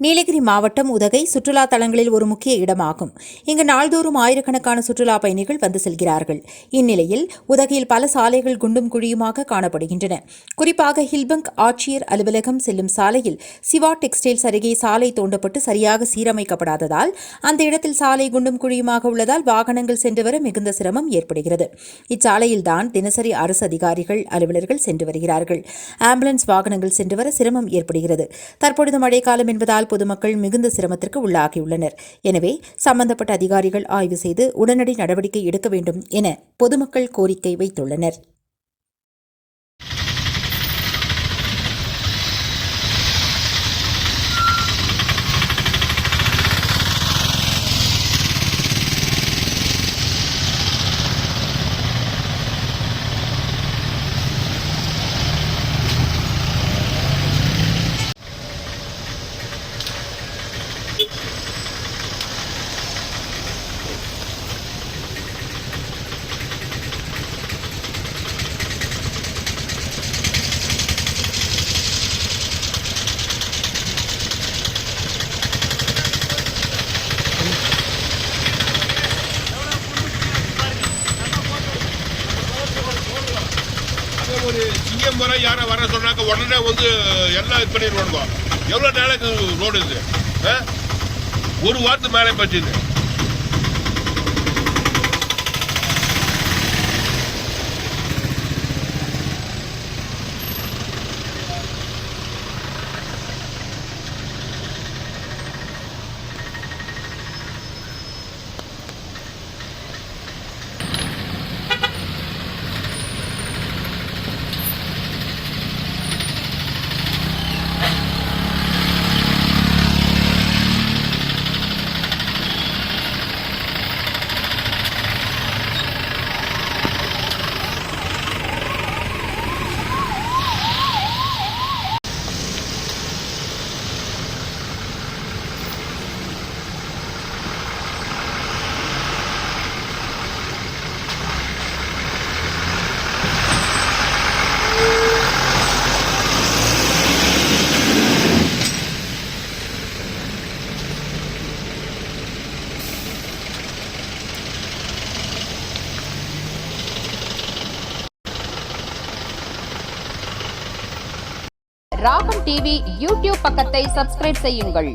நீலகிரி மாவட்டம் உதகை சுற்றுலா தலங்களில் ஒரு முக்கிய இடமாகும். இங்கு நாள்தோறும் ஆயிரக்கணக்கான சுற்றுலா பயணிகள் வந்து செல்கிறார்கள். இந்நிலையில் உதகையில் பல சாலைகள் குண்டும் குழியுமாக காணப்படுகின்றன. குறிப்பாக ஹில்பங்க் ஆட்சியர் அலுவலகம் செல்லும் சாலையில் சிவா டெக்ஸ்டைல்ஸ் அருகே சாலை தோண்டப்பட்டு சரியாக சீரமைக்கப்படாததால் அந்த இடத்தில் சாலை குண்டும் குழியுமாக உள்ளதால் வாகனங்கள் சென்று வர மிகுந்த சிரமம் ஏற்படுகிறது. இச்சாலையில்தான் தினசரி அரசு அதிகாரிகள் அலுவலர்கள் சென்று வருகிறார்கள். ஆம்புலன்ஸ் வாகனங்கள் சென்று வர சிரமம் ஏற்படுகிறது. தற்பொழுது மழைக்காலம் என்பதால் பொதுமக்கள் மிகுந்த சிரமத்திற்கு உள்ளாகியுள்ளனர். எனவே சம்பந்தப்பட்ட அதிகாரிகள் ஆய்வு செய்து உடனடி நடவடிக்கை எடுக்க வேண்டும் என பொதுமக்கள் கோரிக்கை வைத்துள்ளனர். ஒரு சிஎம் வர யாரை வர சொன்னாக்க உடனே வந்து எல்லாம் இது பண்ணிடுவானுங்க. எவ்வளோ நாளைக்கு ரோடு இது? ஒரு வாரத்துக்கு மேலே பச்சுது. ராகம் டிவி யூடியூப் பக்கத்தை சப்ஸ்கிரைப் செய்யுங்கள்.